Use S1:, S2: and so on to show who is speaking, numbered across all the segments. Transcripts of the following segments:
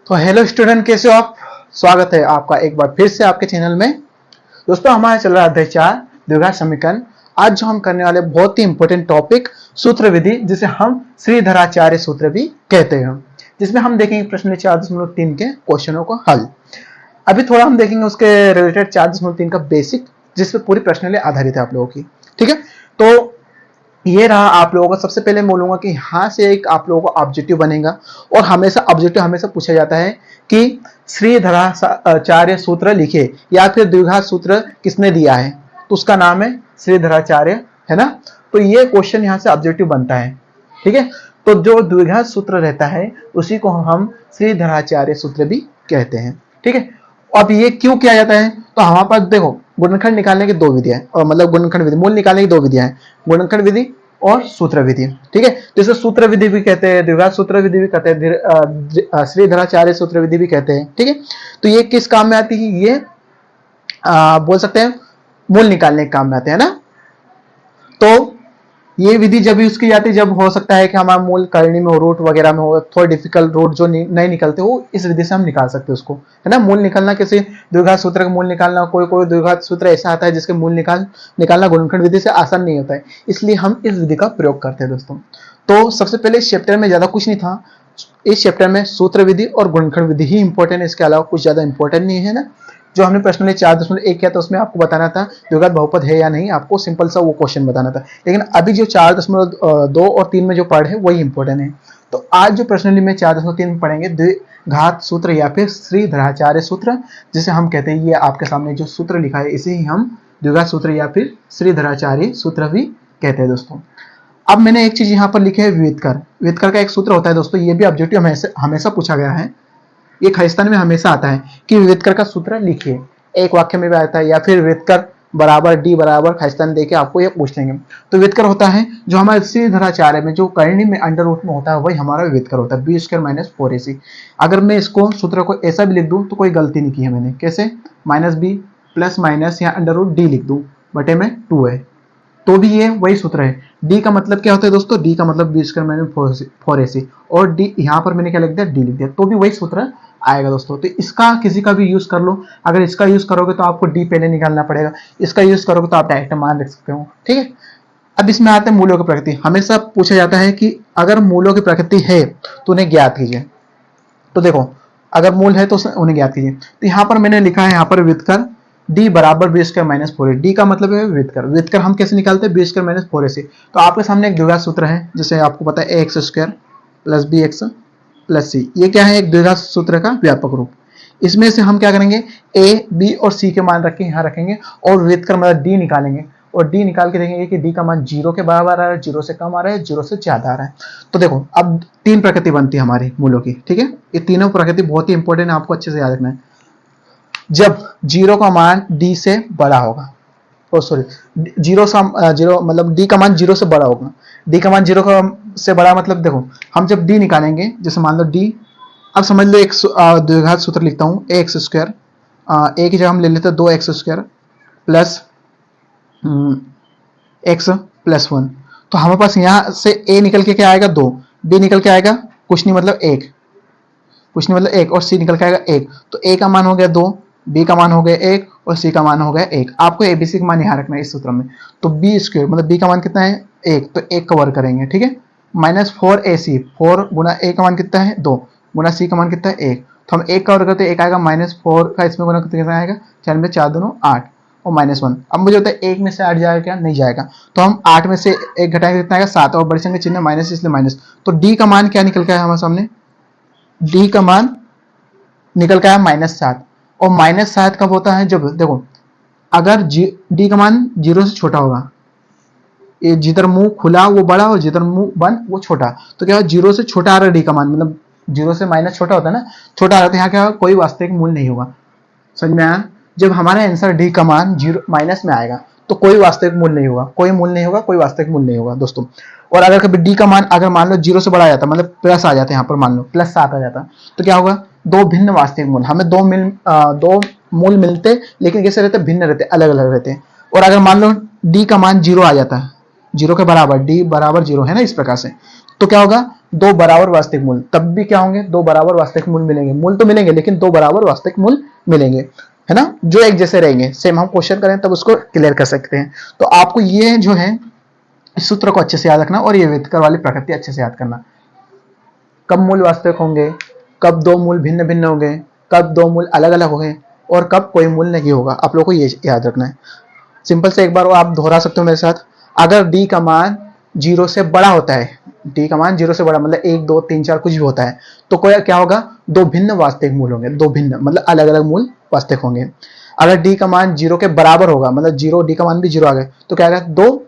S1: तो hello student, कैसे हो आप। स्वागत है आपका एक बार फिर से आपके चैनल में। दोस्तों, हमारा चल रहा है अध्याय 4 द्विघात समीकरण। आज जो हम करने वाले बहुत ही इंपॉर्टेंट टॉपिक सूत्र विधि, जिसे हम श्रीधराचार्य सूत्र भी कहते हैं, जिसमें हम देखेंगे प्रश्न 4.3 के क्वेश्चनों को हल। अभी थोड़ा हम देखेंगे उसके रिलेटेड 4.3 का बेसिक, जिसपे पूरी प्रश्नावली आधारित है आप लोगों की। ठीक है, तो ये रहा आप लोगों का। सबसे पहले बोलूंगा कि यहाँ से एक आप लोगों को ऑब्जेक्टिव बनेगा, और हमेशा ऑब्जेक्टिव हमेशा पूछा जाता है कि श्रीधराचार्य सूत्र लिखे या फिर द्विघात सूत्र किसने दिया है, तो उसका नाम है श्रीधराचार्य, है ना। तो ये क्वेश्चन यहाँ से ऑब्जेक्टिव बनता है। ठीक है, तो जो द्विघात सूत्र रहता है उसी को हम श्रीधराचार्य सूत्र भी कहते हैं। ठीक है, अब ये क्यों किया जाता है, तो हमारे पास देखो गुणनखंड निकालने की दो विधियां, और मतलब गुणनखंड विधि, मूल निकालने की दो विधियां हैं, गुणनखंड विधि और सूत्र विधि। ठीक है, जैसे सूत्र विधि भी कहते हैं, द्विघात सूत्र विधि भी कहते हैं, श्रीधराचार्य सूत्र विधि भी कहते हैं। ठीक है, तो ये किस काम में आती है, ये बोल सकते हैं मूल निकालने के काम में आते हैं ना। तो ये विधि जब यूज की जाती है जब हो सकता है कि हमारा मूल करनी में हो, रूट वगैरह में हो, थोड़ा डिफिकल्ट रूट जो नहीं निकलते हो, इस विधि से हम निकाल सकते हैं उसको, है ना। मूल निकालना किसी द्विघात सूत्र का मूल निकालना, कोई कोई द्विघात सूत्र ऐसा आता है जिसके मूल निकालना गुणनखंड विधि से आसान नहीं होता है, इसलिए हम इस विधि का प्रयोग करते हैं दोस्तों। तो सबसे पहले इस चैप्टर में ज्यादा कुछ नहीं था। इस चैप्टर में सूत्र विधि और गुणनखंड विधि ही इंपॉर्टेंट है, इसके अलावा कुछ ज्यादा इंपॉर्टेंट नहीं है ना। जो हमने प्रश्न 4.1 किया था उसमें आपको बताना था द्विघात बहुपद है या नहीं, आपको सिंपल सा वो क्वेश्चन बताना था। लेकिन अभी जो 4.2 और 3 में जो पढ़ है वही इंपॉर्टेंट है। तो आज जो प्रश्न में 4.3 में पढ़ेंगे द्विघात सूत्र या फिर श्रीधराचार्य सूत्र, जिसे हम कहते हैं, ये आपके सामने जो सूत्र लिखा है इसे ही हम द्विघात सूत्र या फिर श्रीधराचार्य सूत्र भी कहते हैं दोस्तों। अब मैंने एक चीज यहाँ पर लिखी है, विविधकर। विविधकर का एक सूत्र होता है दोस्तों, ये भी ऑब्जेक्टिव हमेशा पूछा गया है, ये खालिस्तान में हमेशा आता है कि विविधकर का सूत्र लिखिए। एक वाक्य में भी आता है, या फिर विविधकर बराबर डी बराबर खालिस्तान देके आपको ये पूछ लेंगे। तो विविधकर होता है जो हमारे श्रीधराचार्य में जो करनी में अंडर रूट में होता है, वही हमारा विविधकर होता है, बी स्क्वायर माइनस 4ac। अगर मैं इसको सूत्र को ऐसा भी लिख दूं तो कोई गलती नहीं की है मैंने। कैसे, माइनस बी प्लस माइनस या अंडर रूट डी लिख दूं, बटे में 2 है, तो भी ये वही सूत्र है। डी का मतलब क्या होता है दोस्तों, डी का मतलब बी स्क्वायर माइनस 4ac, और डी यहाँ पर मैंने क्या लिख दिया, डी लिख दिया, तो भी वही सूत्र आएगा दोस्तों। तो इसका किसी का भी यूज कर लो। अगर इसका यूज करोगे तो आपको डी पहले निकालना पड़ेगा, इसका यूज करोगे तो आप डायरेक्ट मान रख सकते हो। ठीक है, अब इसमें आते हैं मूलों की प्रकृति। हमेशा पूछा जाता है कि अगर मूलों की प्रकृति है तो उन्हें ज्ञात कीजिए। तो देखो, अगर मूल है तो उन्हें ज्ञात कीजिए। तो यहाँ पर मैंने लिखा है, यहाँ पर विविधकर डी बराबर b square minus 4ac। D का मतलब है विविधकर। विविधकर हम कैसे निकालते हैं, बी स्क्वायर माइनस 4ac। तो आपके सामने एक द्विघात सूत्र है, जिसे आपको पता है ax square plus b x plus c. ये क्या है, एक द्विघात सूत्र का व्यापक रूप। इसमें से हम क्या करेंगे, ए बी और सी के मान रख के यहाँ रखेंगे, और विविधकर मतलब डी निकालेंगे, और डी निकाल के देखेंगे कि डी का मान 0 के बराबर आ रहा है, 0 से कम आ रहा है, 0 से ज्यादा आ रहा है। तो देखो, अब 3 प्रकृति बनती है हमारी मूलों की। ठीक है, ये तीनों प्रकृति बहुत ही इंपॉर्टेंट है, आपको अच्छे से याद रखना है। जब 0 का मान डी से बड़ा होगा, जीरो मतलब डी का मान 0 से बड़ा होगा। डी का मान 0 से बड़ा मतलब देखो, हम जब डी निकालेंगे, जैसे मान लो डी, अब समझ लो एक द्विघात सूत्र लिखता हूं, एक्स स्क्वायर, ए की जगह हम ले लेते हैं 2x square plus x plus 1। तो हमारे पास यहां से ए निकल के क्या आएगा, 2, बी निकल के आएगा कुछ नहीं मतलब 1, कुछ नहीं मतलब 1, और सी निकल के आएगा 1। तो ए का मान हो गया 2, बी का मान हो गया 1, और सी का मान हो गया 1। आपको एबीसी का मान यहाँ रखना है इस सूत्र में। तो बी स्क्वायर मतलब बी का मान कितना है, 1, तो 1 का वर्ग करेंगे। ठीक है, माइनस 4ac, 4 गुना ए का मान कितना है 2, गुना सी का मान कितना है 1। तो हम 1 का वर्ग करते हैं, 1 आएगा, माइनस 4 का इसमें गुना करते कितना आएगा, 4 में 4 दोनों 8, और माइनस 1। अब मुझे होता है 1 में से 8 जाएगा क्या, नहीं जाएगा। तो हम 8 में से 1 घटाएंगे, कितना आएगा 7, और बड़े संख्या चिन्ह माइनस, इसलिए माइनस। तो डी का मान क्या निकल के आया हमारे सामने, डी का मान निकल के आया -7। और -7 कब होता है, जब देखो अगर डी का मान 0 से छोटा होगा, ये जिधर मुंह खुला वो बड़ा और जिधर मुंह बंद वो छोटा। तो क्या 0 से छोटा आ रहा है डी का मान, मतलब 0 से माइनस छोटा होता है ना, छोटा आ रहा है, तो यहाँ क्या कोई वास्तविक मूल्य नहीं होगा। समझ में आया, जब हमारा आंसर डी का मान 0 माइनस में आएगा तो कोई वास्तविक मूल्य नहीं होगा, कोई मूल्य नहीं होगा, कोई वास्तविक मूल्य नहीं होगा दोस्तों। और अगर कभी डी का मान अगर मान लो 0 से बड़ा आ जाता, मतलब प्लस आ जाता है, यहाँ पर मान लो प्लस 7 आ जाता, तो क्या होगा, दो भिन्न वास्तविक मूल्य, हमें दो मूल मिलते, लेकिन कैसे रहते, भिन्न रहते, अलग अलग रहते हैं। और अगर मान लो डी का मान 0 आ जाता है, जीरो के बराबर, डी बराबर जीरो है ना, इस प्रकार से। तो क्या होगा, दो बराबर वास्तविक मूल, तब भी क्या होंगे, दो बराबर वास्तविक मूल मिलेंगे। मूल तो मिलेंगे लेकिन दो बराबर वास्तविक मूल मिलेंगे, है ना, जो एक जैसे रहेंगे। सेम हम क्वेश्चन करें तब उसको क्लियर कर सकते हैं। तो आपको ये जो है इस सूत्र को अच्छे से याद रखना और ये व्युत्क्रम वाली प्रकृति अच्छे से याद करना। कब मूल वास्तविक होंगे, कब दो मूल भिन्न भिन्न होंगे, कब दो मूल अलग अलग होंगे, और कब कोई मूल नहीं होगा, आप लोगों को ये याद रखना है। सिंपल से एक बार आप दोहरा सकते हो मेरे साथ। अगर डी का मान जीरो से बड़ा होता है, डी का मान जीरो से बड़ा मतलब एक दो तीन चार कुछ भी होता है, तो कोई क्या होगा, दो भिन्न वास्तविक मूल होंगे, दो भिन्न मतलब अलग अलग मूल वास्तविक होंगे। अगर डी का मान जीरो के बराबर होगा, मतलब जीरो, डी का मान भी जीरो आ गया, तो क्या होगा, दो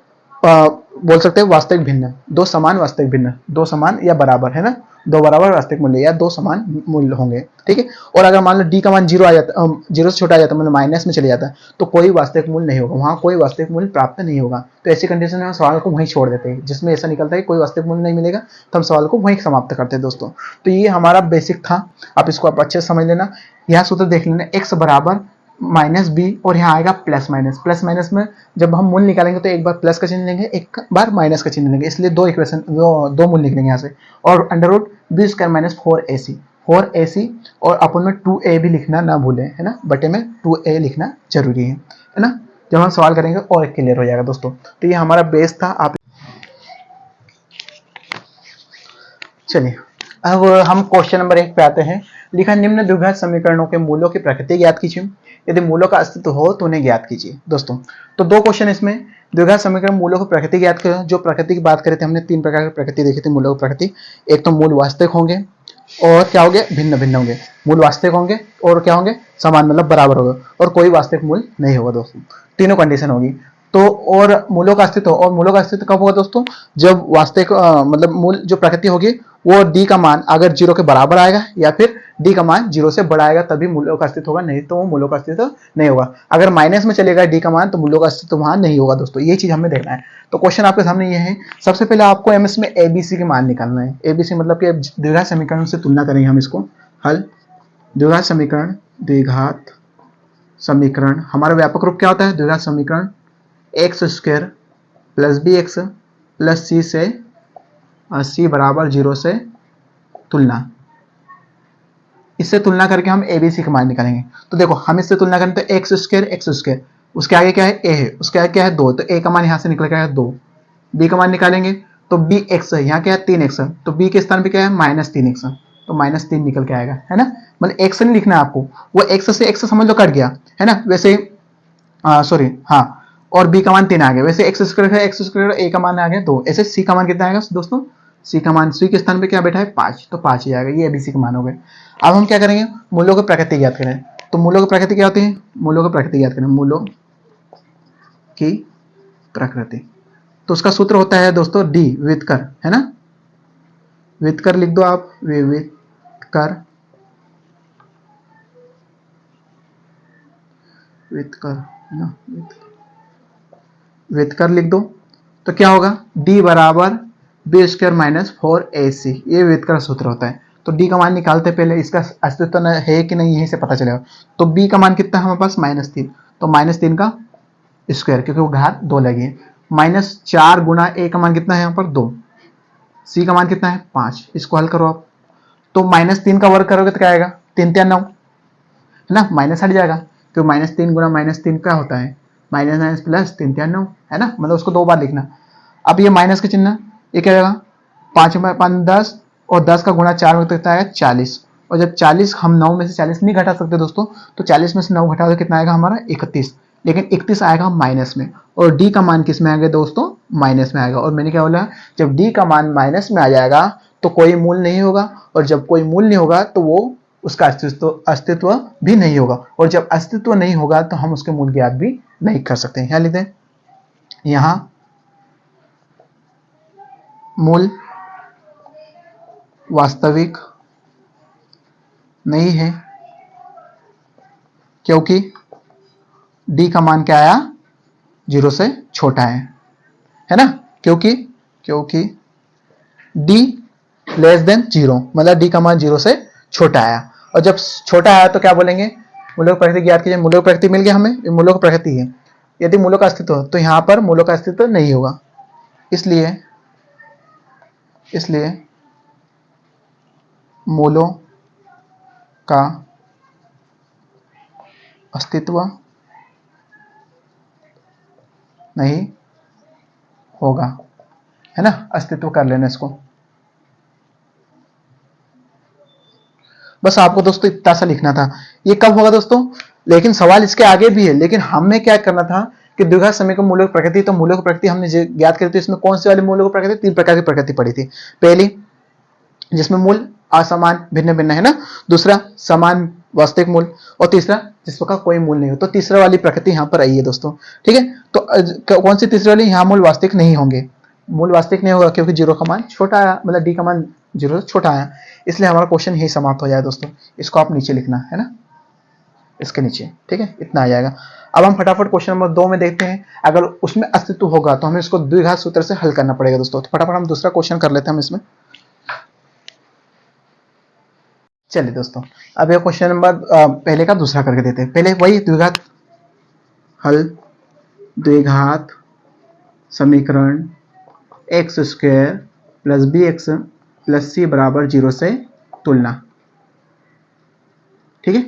S1: बोल सकते हैं वास्तविक भिन्न, दो समान वास्तविक भिन्न, दो समान या बराबर, है ना, दो बराबर वास्तविक मूल्य या दो समान मूल्य होंगे, ठीक है। और अगर मान लो डी का मान जीरो आ जाता, जीरो से छोटा आ जाता, मतलब माइनस में चले जाता, तो कोई वास्तविक मूल्य नहीं होगा, वहां कोई वास्तविक मूल्य प्राप्त नहीं होगा। तो ऐसी कंडीशन में हम सवाल को वहीं छोड़ देते हैं, जिसमें ऐसा निकलता है कि कोई वास्तविक मूल्य नहीं मिलेगा, तो हम सवाल को वहीं समाप्त करते हैं दोस्तों। तो ये हमारा बेसिक था, आप इसको आप अच्छे से समझ लेना। यह सूत्र देख लेना, एक्स बराबर माइनस बी, और यहाँ आएगा प्लस माइनस। प्लस माइनस में जब हम मूल निकालेंगे तो एक बार प्लस का चिन्ह लेंगे, एक बार माइनस का चिन्ह लेंगे, इसलिए दो इक्वेशन दो मूल निकलेंगे यहाँ से। और under root b square minus 4ac, और अपन में 2a भी लिखना ना भूलें, है ना, बटे में 2a लिखना जरूरी है ना। जब हम सवाल करेंगे और क्लियर हो जाएगा दोस्तों। तो ये हमारा बेस था। आप चलिए अब हम क्वेश्चन नंबर 1 पे आते हैं। लिखा, निम्न द्विघात समीकरणों के मूलों की प्रकृति ज्ञात कीजिए, यदि मूलों का अस्तित्व हो तो उन्हें ज्ञात कीजिए। दोस्तों तो दो क्वेश्चन इसमें, द्विघात समीकरण मूलों की प्रकृति ज्ञात करें। जो प्रकृति की बात करें थे हमने, तीन प्रकार की प्रकृति देखी थी मूलों की प्रकृति। एक तो मूल वास्तविक होंगे, और क्या होंगे, भिन्न भिन्न होंगे। मूल वास्तविक होंगे और क्या होंगे, समान मतलब बराबर होगा, और कोई वास्तविक मूल नहीं होगा दोस्तों, तीनों कंडीशन होगी। तो और मूलों का अस्तित्व, और मूलों का अस्तित्व कब होगा दोस्तों, जब वास्तविक मतलब मूल जो प्रकृति होगी वो डी का मान अगर जीरो के बराबर आएगा, या फिर डी का मान जीरो से बड़ा आएगा, तभी मूलों का अस्तित्व होगा, नहीं तो वो मूलों का अस्तित्व नहीं होगा। अगर माइनस में चलेगा डी का मान तो मूलों का अस्तित्व वहां नहीं होगा दोस्तों, ये चीज हमें देखना है। तो क्वेश्चन आपके सामने ये है। सबसे पहले आपको एमएस में एबीसी के मान निकालना है। एबीसी मतलब कि द्विघात समीकरण से तुलना करेंगे हम इसको हल। द्विघात समीकरण, द्विघात समीकरण हमारा व्यापक रूप क्या होता है, द्विघात समीकरण x square plus b x plus c से सी बराबर जीरो से तुलना। इससे तुलना करके हम एबीसी का मान निकालेंगे। तो देखो हम इससे तुलना करें तो एक्स स्क्वायर, उसके आगे क्या है, ए है, उसके आगे क्या है, 2, तो ए का मान यहां से निकल के आएगा 2। बी का मान निकालेंगे तो बी एक्स है, यहाँ क्या है 3x, तो बी के स्थान पे क्या है -3x, तो -3 निकल के आएगा, है ना। मतलब एक्स नहीं लिखना है आपको, वो एक्स से एक्स समझ लो कट गया, है ना। वैसे सॉरी हाँ, और बी का मान 3 आ गया। वैसे एक्स स्क्वायर है, एक्स स्क्वायर ए का मान आ गया 2। ऐसे सी का मान कितना आएगा दोस्तों, सी का मान, सी के स्थान पे क्या बैठा है 5, तो 5 ही आएगा। ये एबीसी के मान हो गए। अब हम क्या करेंगे, मूलों की प्रकृति ज्ञात करें। तो मूलों की प्रकृति क्या होती है, मूलों की प्रकृति ज्ञात करें, मूलों की प्रकृति। तो उसका सूत्र होता है दोस्तों डी व्युत्कर, है ना। व्युत्कर लिख दो आप, व्युत्कर, व्युत्कर ना, व्युत्कर लिख दो। तो क्या होगा, d बराबर बी स्क्वायर माइनस 4ac, ये व्युत्कर सूत्र होता है। तो d का मान निकालते पहले, इसका अस्तित्व है कि नहीं यहीं से पता चलेगा। तो b का मान कितना है हमारे पास -3, तो -3 का स्क्वायर, क्योंकि वो घात 2 लगी है। -4 गुना a का मान कितना है यहाँ पर 2, c का मान कितना है 5, इसको हल करो आप। तो -3 का वर्ग करोगे तो क्या आएगा, 3 3 9, है ना, माइनस हट जाएगा। तो -3 गुना -3 क्या होता है, माइनस प्लस 3 3 9, है ना, मतलब उसको 2 बार लिखना। अब ये माइनस का चिन्ह, ये क्या आएगा 5 में 5 10, और 10 का गुणा 4 में तो कितना आएगा 40। और जब 40 हम 9 में से 40 नहीं घटा सकते दोस्तों, तो 40 में से 9 घटा तो कितना आएगा हमारा 31, लेकिन 31 आएगा माइनस में। और डी का मान किस में आएगा दोस्तों, माइनस में आएगा। और मैंने क्या बोला, जब डी का मान माइनस में आ जाएगा तो कोई मूल नहीं होगा, और जब कोई मूल नहीं होगा तो वो उसका अस्तित्व भी नहीं होगा, और जब अस्तित्व नहीं होगा तो हम उसके मूल ज्ञात भी नहीं कर सकते। यहाँ लिखते हैं, यहां मूल वास्तविक नहीं है, क्योंकि d का मान क्या आया, 0 से छोटा है ना। क्योंकि d लेस देन 0, मतलब d का मान 0 से छोटा आया। और जब छोटा आया तो क्या बोलेंगे, मूलों की प्रकृति ज्ञात कीजिए। मूलों की प्रकृति मिल गया हमें, मूलों की प्रकृति है। यदि मूलों का अस्तित्व हो तो यहाँ पर मूलों का अस्तित्व नहीं होगा, इसलिए इसलिए मूलों का अस्तित्व नहीं होगा, है ना। अस्तित्व कर लेना इसको। बस आपको दोस्तों इतना सा लिखना था। ये कब होगा दोस्तों, लेकिन सवाल इसके आगे भी है, लेकिन हमें क्या करना था कि द्विघात समीकरण मूलों की प्रकृति, तो मूलों की प्रकृति हमने ज्ञात करी थी। इसमें कौन सी वाली मूलों की प्रकृति, तीन प्रकार की प्रकृति पड़ी थी। पहली जिसमें मूल असमान भिन्न भिन्न है ना, दूसरा समान वास्तविक मूल, और तीसरा जिसका कोई मूल नहीं हो। तो तीसरा वाली प्रकृति यहाँ पर आई है दोस्तों, ठीक है। तो कौन सी तीसरी वाली, यहाँ मूल वास्तविक नहीं होंगे। मूल वास्तविक नहीं होगा क्योंकि जीरो का मान छोटा आया, मतलब डी का मान जीरो से छोटा आया, इसलिए हमारा क्वेश्चन यही समाप्त हो जाए दोस्तों। इसको आप नीचे लिखना है ना, इसके नीचे, ठीक है, इतना आ जाएगा। अब हम फटाफट क्वेश्चन नंबर 2 में देखते हैं। अगर उसमें अस्तित्व होगा तो हमें इसको द्विघात सूत्र से हल करना पड़ेगा दोस्तों। तो फटाफट हम दूसरा क्वेश्चन कर लेते हैं हम इसमें। चलिए दोस्तों, अब ये क्वेश्चन नंबर पहले का दूसरा करके देते हैं। पहले वही द्विघात हल, द्विघात समीकरण x square plus b x plus c बराबर 0 से तुलना, ठीक है।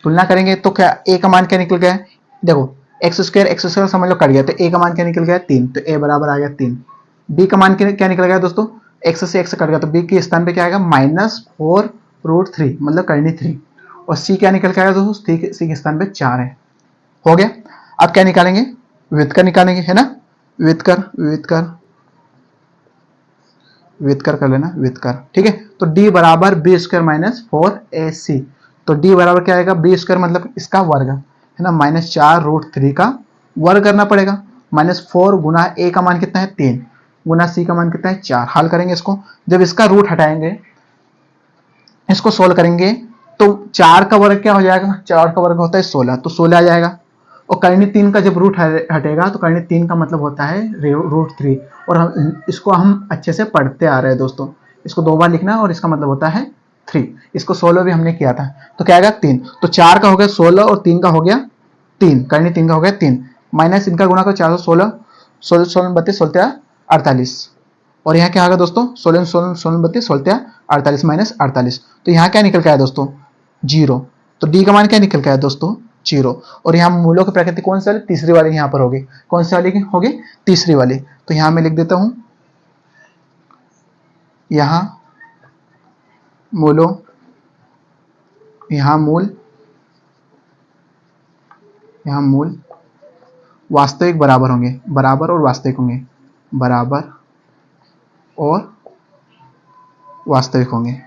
S1: तुलना करेंगे तो क्या ए का मान क्या निकल गया है, देखो एक्स स्क्वायर समझ लो कट गया, तो ए का मान क्या निकल गया 3, तो ए बराबर आ गया 3। बी का मान क्या निकल गया दोस्तों, एक्स से एक्स कट गया, तो बी के स्थान पे क्या आएगा -4√3, मतलब करनी 3। और सी क्या निकल के आएगा दोस्तों, सी के स्थान पे 4 है। हो गया। अब क्या निकालेंगे, व्युत्कर निकालेंगे, है ना। व्युत्कर कर लेना, व्युत्कर, ठीक है। तो d बराबर बी स्क्वायर माइनस 4ac, तो d बराबर क्या आएगा, बी स्क्वायर मतलब इसका वर्ग, है ना, -4√3 का वर्ग करना पड़ेगा, -4 गुना a का मान कितना है 3, गुना c का मान कितना है 4। हल करेंगे इसको, जब इसका रूट हटाएंगे, इसको सोल्व करेंगे, तो 4 का वर्ग क्या हो जाएगा, 4 का वर्ग होता है 16, तो 16 आ जाएगा। और करनी 3 का जब रूट हटेगा तो करनी 3 का मतलब होता है √3, और इसको हम अच्छे से पढ़ते आ रहे हैं दोस्तों। इसको 2 बार लिखना है और इसका मतलब होता है 3। इसको 16 भी हमने किया था, तो क्या आएगा 3, तो 4 का हो गया 16 और 3 का हो गया 3, करनी 3 का हो गया 3, माइनस इनका गुणा करो 416, 16 32 16 48, और यहाँ क्या आएगा दोस्तों 16 16 32 16 48 माइनस 48, तो यहाँ क्या निकल के आया दोस्तों 0। तो डी का मान क्या निकल के आया दोस्तों 0। और यहाँ मूलों की प्रकृति कौन सी वाली, तीसरी वाली यहाँ पर होगी, कौन सी वाली होगी, तीसरी वाली। तो यहाँ मैं लिख देता हूं, यहाँ मूलों, यहाँ मूल वास्तविक बराबर होंगे, बराबर और वास्तविक होंगे, बराबर और वास्तविक होंगे।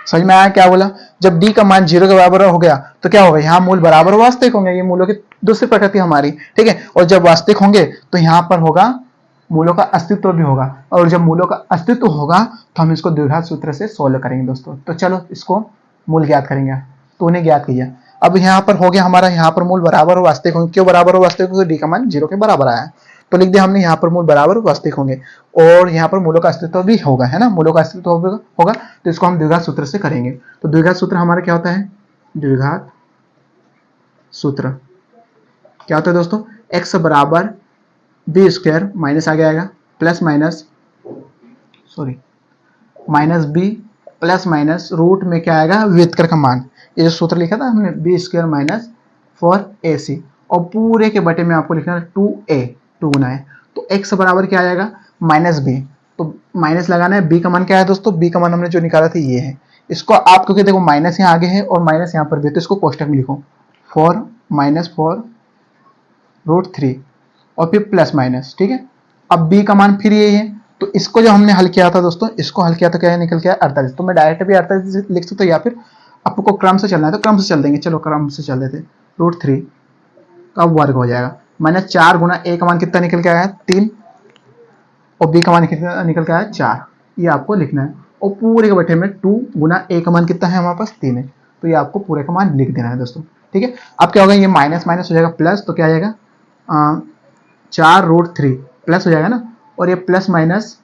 S1: समझ में आया क्या बोला, जब d का मान 0 के बराबर हो गया तो क्या होगा, यहाँ मूल बराबर वास्तविक होंगे, ये मूलों की दूसरी प्रकृति हमारी, ठीक है। और जब वास्तविक होंगे तो यहाँ पर होगा मूलों का अस्तित्व भी होगा, और जब मूलों का अस्तित्व होगा तो हम इसको द्विघात सूत्र से सोल्व करेंगे दोस्तों। तो चलो इसको मूल ज्ञात करेंगे, तो उन्हें ज्ञात किया। अब यहाँ पर हो गया हमारा, यहाँ पर मूल बराबर और वास्तविक होंगे, क्यों बराबर और वास्तविक होंगे, डी का मान 0 के बराबर आया, तो लिख दिया हमने यहाँ पर मूल बराबर वास्तविक होंगे, और यहाँ पर मूलों का अस्तित्व भी होगा, है ना, मूलों का अस्तित्व होगा, तो इसको हम द्विघात सूत्र से करेंगे। तो द्विघात सूत्र हमारा क्या होता है, द्विघात सूत्र क्या होता है दोस्तों, x बराबर बी स्क्वायर माइनस आगे आएगा plus b plus minus root में क्या आएगा, व्युत्कर का मान, ये जो सूत्र लिखा था हमने बी स्क्वायर माइनस 4ac, और पूरे के बटे में आपको लिखना है 2a, 2 गुना है, तो x बराबर क्या आएगा -b, तो माइनस लगाना है। b का मान क्या है दोस्तों, b का मान हमने जो निकाला था ये है, इसको आप क्योंकि देखो माइनस यहाँ आगे है और माइनस यहाँ पर भी, तो इसको कोष्टक में लिखो 4 -4√3 और फिर प्लस माइनस, ठीक है। अब b का मान फिर यही है, तो इसको जो हमने हल किया था दोस्तों, इसको हल किया तो क्या निकल के 48, तो मैं डायरेक्ट भी 48 लिख सकता हूँ, या फिर आपको क्रम से चलना है तो क्रम से चल देंगे, चलो क्रम से चल देते। √3 का वर्ग हो जाएगा, -4 गुना a का मान कितना निकल के आया 3, और b का मान कितना निकल के आया 4, ये आपको लिखना है। और पूरे के बटे में 2 गुना a का मान कितना है हमारे पास 3 है, तो ये आपको पूरे का मान लिख देना है दोस्तों, ठीक है। अब क्या होगा, ये माइनस माइनस हो जाएगा प्लस, तो क्या आ जाएगा 4√3 प्लस हो जाएगा ना, और ये प्लस माइनस,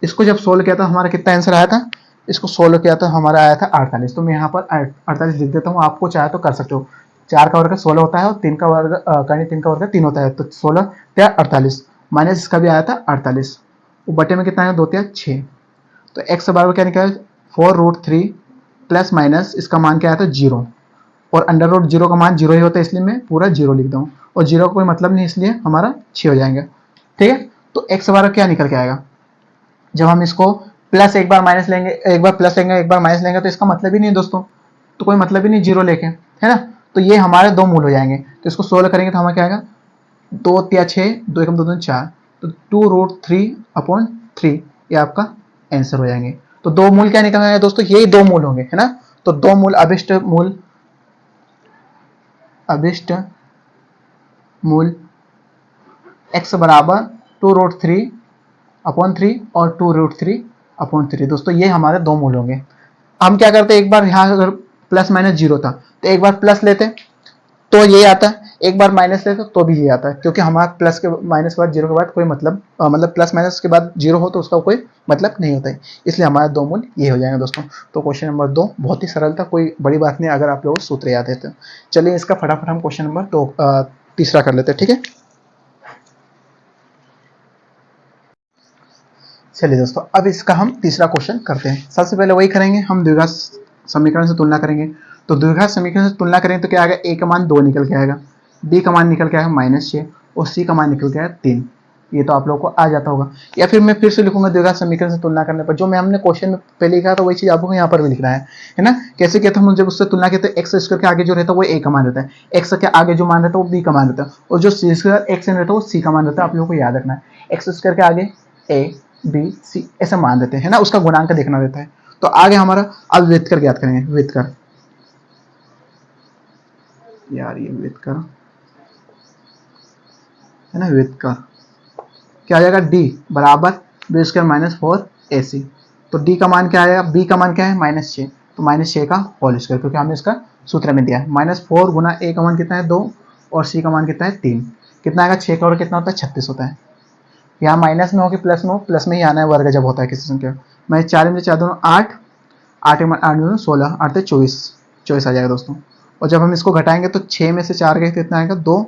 S1: इसको जब सोल्व किया था हमारा कितना आंसर आया था, इसको सोल्व किया था हमारा आया था 48, तो मैं यहाँ पर 48 लिख देता हूँ, आपको चाहे तो कर सकते हो, 4 का वर्ग 16 होता है और 3 का वर्ग कर्ण 3 का वर्ग 3 होता है, तो 16 क्या 48 माइनस इसका भी आया था 48, वो बटे में कितना है 2 या 6। तो x बराबर क्या निकला 4√3 प्लस माइनस इसका मान क्या आया था 0, और अंडर रूट 0 का मान 0 ही होता है, इसलिए मैं पूरा 0 लिख दूँ, और 0 का कोई मतलब नहीं, इसलिए हमारा 6 हो जाएंगे। ठीक है, तो x बराबर क्या निकल के आएगा, जब हम इसको प्लस एक बार माइनस लेंगे, एक बार प्लस लेंगे एक बार माइनस लेंगे, तो इसका मतलब ही नहीं दोस्तों, तो कोई मतलब ही नहीं जीरो लेके, है ना। तो ये हमारे दो मूल हो जाएंगे, तो इसको सोल्व करेंगे तो हमारा क्या आएगा 2 या 6, 2 एकम 2 4, तो 2√3/3 ये आपका आंसर हो जाएंगे। तो दो मूल क्या निकल आएगा दोस्तों, यही दो मूल होंगे, है ना। तो दो मूल अभिष्ट मूल x बराबर 2√3/3 और 2√3/3 दोस्तों, ये हमारे दो मूल होंगे। हम क्या करते हैं, एक बार यहाँ अगर प्लस माइनस 0 था तो एक बार प्लस लेते तो ये आता है, एक बार माइनस लेते तो भी ये आता है, क्योंकि हमारा प्लस के माइनस के बाद 0 के बाद कोई मतलब प्लस माइनस के बाद 0 हो तो उसका कोई मतलब नहीं होता है, इसलिए हमारे दो मूल ये हो जाएंगे दोस्तों। तो क्वेश्चन नंबर 2 बहुत ही सरल था, कोई बड़ी बात नहीं अगर आप लोगों को सूत्र याद है तो। चलिए इसका फटाफट हम क्वेश्चन नंबर 2 तीसरा कर लेते हैं, ठीक है। चलिए दोस्तों, अब इसका हम तीसरा क्वेश्चन करते हैं। सबसे पहले वही करेंगे, हम द्विघात समीकरण से तुलना करेंगे। तो द्विघात समीकरण से तुलना करेंगे तो क्या आएगा, a का मान 2 निकल के आएगा, b का मान निकल के आएगा -6 और c का मान निकल के आएगा 3। ये तो आप लोगों को आ जाता होगा, या फिर मैं फिर से लिखूंगा द्विघात समीकरण से तुलना करने पर, जो मैं हमने क्वेश्चन में पहले लिखा था वही चीज आपको यहाँ पर भी लिखना है ना। कैसे किया था, हम जब उससे तुलना किया तो एक्स स्क्वायर के आगे जो रहता है वो a का मान रहता है, एक्स के आगे जो मान रहता है वो b का मान रहता है, और जो c स्क्वायर एक्स रहता है वो c का मान रहता है। आप लोगों को याद रखना है, एक्स स्क्वायर के आगे a b c ऐसा मान देते हैं ना, उसका गुणांक देखना रहता है। तो आगे हमारा अब व्युत्कर ज्ञात करेंगे, व्युत्कर, यार ये व्युत्कर है ना, व्युत्कर क्या आ जाएगा, d बराबर b स्क्वायर माइनस 4ac। तो d का मान क्या आएगा, b का मान क्या है -6, तो -6 का होल स्क्वायर, क्योंकि हमने इसका सूत्र में दिया है -4 गुना a का मान कितना है 2 और c का मान कितना है 3, कितना आएगा 6 का और कितना होता है 36 होता है। यहाँ माइनस में हो कि प्लस में हो, प्लस में ही आना है वर्ग जब होता है किसी संख्या। मैं 4 में 4 दोनों 8, 8 में 8 दोनों 16, 8 से 24 आ जाएगा दोस्तों। और जब हम इसको घटाएंगे तो 6 में से 4 गए कितना आएगा 2,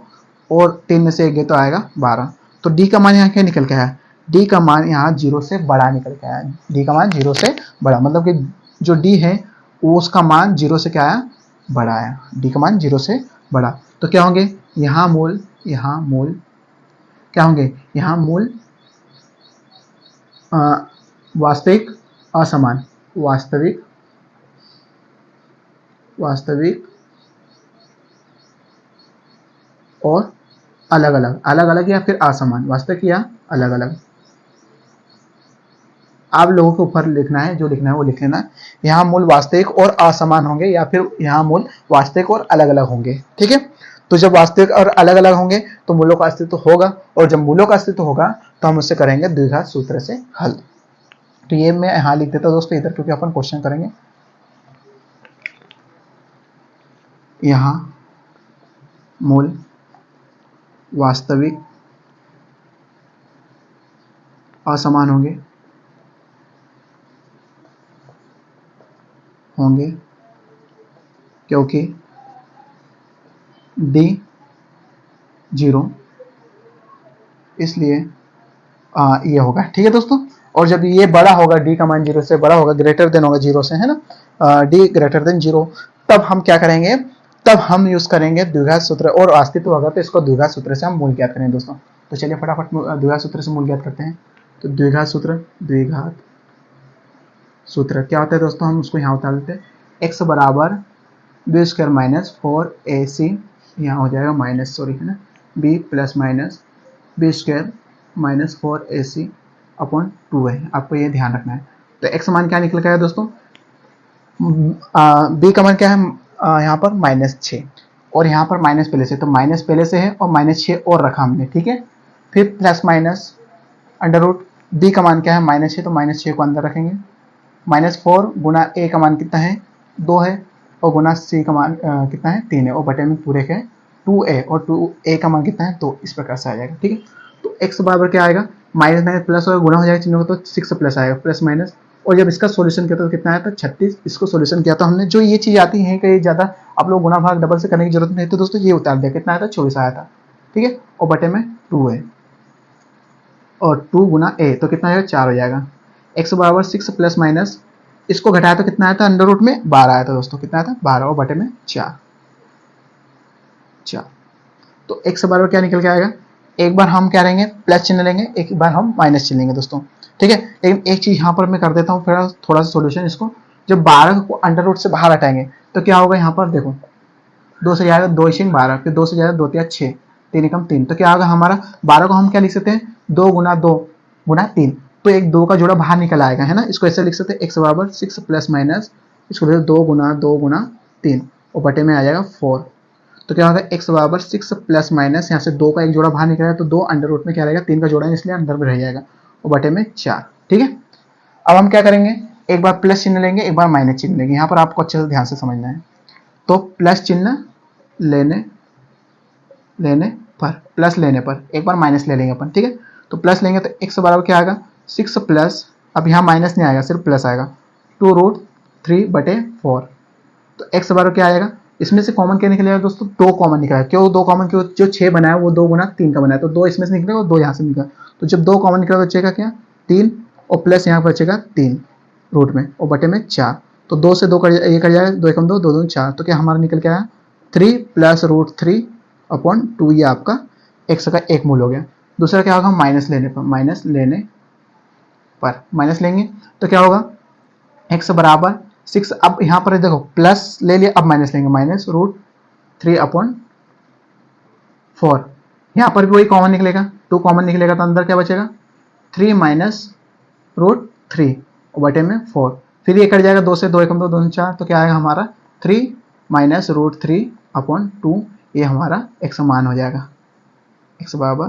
S1: और 3 में से 1 गए तो आएगा 12। तो डी का मान यहाँ क्या निकल के आया, डी का मान यहाँ 0 से बड़ा निकल के आया, डी का मान 0 से बड़ा, मतलब कि जो डी है वो उसका मान 0 से क्या आया, बड़ा आया, डी का मान 0 से बड़ा। तो क्या होंगे यहाँ मूल क्या होंगे, यहाँ मूल वास्तविक असमान, वास्तविक और अलग अलग या फिर असमान, वास्तविक या अलग अलग, आप लोगों के ऊपर लिखना है, जो लिखना है वो लिख लेना। यहाँ मूल वास्तविक और असमान होंगे या फिर यहाँ मूल वास्तविक और अलग अलग होंगे, ठीक है। तो जब वास्तविक और अलग अलग होंगे तो मूलों का अस्तित्व होगा, और जब मूलों का अस्तित्व होगा तो हम उससे करेंगे द्विघात सूत्र से हल। तो ये मैं यहाँ लिख देता हूँ दोस्तों इधर, क्योंकि अपन क्वेश्चन करेंगे। यहाँ मूल वास्तविक असमान होंगे क्योंकि d 0, इसलिए ये होगा, ठीक है दोस्तों। और जब ये बड़ा होगा, d का मान 0 से बड़ा होगा, ग्रेटर देन होगा 0 से, है ना, d ग्रेटर देन 0, तब हम क्या करेंगे, तब हम यूज करेंगे द्विघात सूत्र, और अस्तित्व होगा तो इसको द्विघात सूत्र से हम मूल ज्ञात करेंगे दोस्तों। तो चलिए फटाफट द्विघात सूत्र से मूल ज्ञात करते हैं। तो द्विघात सूत्र क्या होता है दोस्तों, हम उसको यहाँ उतार देते हैं, x बराबर b स्क्वायर माइनस 4ac, यहाँ हो जाएगा माइनस, सॉरी है ना, b plus minus b square minus 4ac upon 2 है, आपको ये ध्यान रखना है। तो x मान क्या निकल गया दोस्तों, b का मान क्या है यहाँ पर -6, और यहाँ पर माइनस पहले से, तो माइनस पहले से है और -6 और रखा हमने, ठीक है। फिर plus minus under root, b का मान क्या है -6, तो -6 को अंदर रखेंगे, -4 गुना a का मान कितना है 2 है, और गुना c का मान कितना है 3 है, और बटे में पूरे के 2a, और 2a का मान कितना है 2, इस प्रकार से आ जाएगा, ठीक है। तो x बराबर क्या आएगा, माइनस माइनस प्लस और गुना हो जाएगा चिन्ह को, तो 6 प्लस आएगा, प्लस माइनस और जब इसका सॉल्यूशन किया तो कितना आया था 36, इसको सॉल्यूशन किया तो हमने जो ये चीज आती है कि ज्यादा आप लोग गुना भाग डबल से करने की जरूरत नहीं, तो दोस्तों ये उतार दिया, कितना आया था 24 आया था, ठीक है, और बटे में 2 है, और 2 गुना ए तो कितना आएगा 4 हो जाएगा। x बराबर 6 प्लस माइनस इसको घटाया तो कितना आया था अंडर रूट में 12 आया था दोस्तों, कितना आया था 12 और बटे में 4। तो x बराबर क्या निकल के आएगा, एक बार हम क्या लेंगे प्लस चिन्ह लेंगे, एक बार हम माइनस चिन्ह लेंगे दोस्तों, ठीक है। लेकिन एक चीज यहाँ पर मैं कर देता हूँ फिर थोड़ा सा सोल्यूशन, इसको जब 12 को अंडर रूट से बाहर हटाएंगे तो क्या होगा, यहाँ पर देखो 2 से जाएगा 2 × 12, फिर 2 से जाएगा 2 × 6, 3 × 3, तो क्या होगा हमारा 12 को हम क्या लिख सकते हैं 2 × 2 × 3, तो एक 2 का जोड़ा बाहर निकल आएगा, है ना। इसको ऐसे लिख सकते हैं x बराबर 6 प्लस माइनस इसको 2 × 2 × 3 और बटे में आ जाएगा 4। तो क्या होगा x बराबर 6 प्लस माइनस यहाँ से 2 का एक जोड़ा बाहर निकलेगा तो 2 अंडर रूट में क्या रहेगा 3 का जोड़ा है इसलिए अंदर में रह जाएगा और बटे में 4, ठीक है। अब हम क्या करेंगे, एक बार प्लस चिन्ह लेंगे एक बार माइनस चिन्ह लेंगे, यहाँ पर आपको अच्छे से ध्यान से समझना है। तो प्लस चिन्ह लेने पर प्लस लेने पर एक बार माइनस ले लेंगे अपन, ठीक है। तो प्लस लेंगे तो x बराबर क्या आएगा 6 प्लस, अब यहाँ माइनस नहीं आएगा सिर्फ प्लस आएगा 2√3/4। तो x बराबर क्या आएगा, इसमें से कॉमन क्या निकलेगा दोस्तों 2 कॉमन निकला है, क्यों 2 कॉमन, क्यों जो 6 बनाया वो 2 × 3 का बनाया, तो 2 इसमें से निकलेगा और 2 यहाँ से निकला, तो जब 2 कॉमन निकलेगा बचेगा क्या 3 और प्लस यहाँ पर बचेगा 3 रूट में और बटे में 4। तो 2 से 2 ये कट जाएगा 2 × 2 2 2 4, तो क्या हमारा निकल के आया 3 + √3/2, ये आपका x का एक मूल हो गया। दूसरा क्या होगा माइनस लेने पर माइनस लेंगे तो क्या होगा x बराबर 6, अब यहाँ पर देखो प्लस ले लिया अब माइनस लेंगे -√3/4, यहाँ पर भी वही कॉमन निकलेगा 2 कॉमन निकलेगा तो अंदर क्या बचेगा 3 - √3 बटे में 4, फिर ये कट जाएगा 2 से 2 × 2 2 4, तो क्या आएगा हमारा 3 - √3/2, ये हमारा x मान हो जाएगा, x बराबर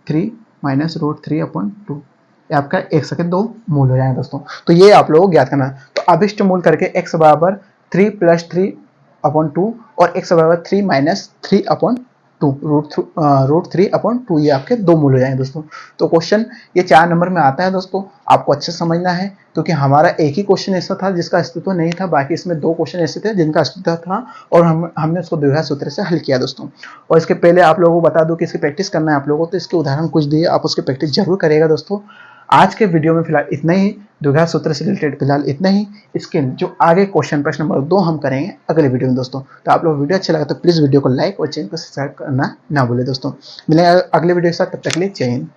S1: 3 - √3/2, ये आपका x के 2 मूल हो जाएंगे दोस्तों। तो ये आप लोगों को ज्ञात करना है। तो अभिष्ट मूल करके x बराबर 3 + 3/2 और x बराबर 3 - 3/2 √3/2, ये आपके 2 मूल हो जाएंगे दोस्तों। तो क्वेश्चन ये 4 नंबर में आता है दोस्तों, आपको अच्छे समझना है, क्योंकि हमारा एक ही क्वेश्चन ऐसा था जिसका अस्तित्व नहीं था, बाकी इसमें 2 क्वेश्चन ऐसे थे जिनका अस्तित्व था और हमने उसको द्विघात सूत्र से हल किया दोस्तों। और इसके पहले आप लोगों को बता दूं कि इसकी प्रैक्टिस करना है आप लोगों को, तो इसके उदाहरण कुछ दिए, आप उसकी प्रैक्टिस जरूर करिएगा दोस्तों। आज के वीडियो में फिलहाल इतना ही, द्विघात सूत्र से रिलेटेड फिलहाल इतना ही। इसके जो आगे क्वेश्चन प्रश्न नंबर 2 हम करेंगे अगले वीडियो में दोस्तों। तो आप लोग वीडियो अच्छा लगा तो प्लीज वीडियो को लाइक और चैनल को सब्सक्राइब करना ना भूले दोस्तों। मिलेंगे अगले वीडियो के साथ, तब तक के लिए जय हिंद।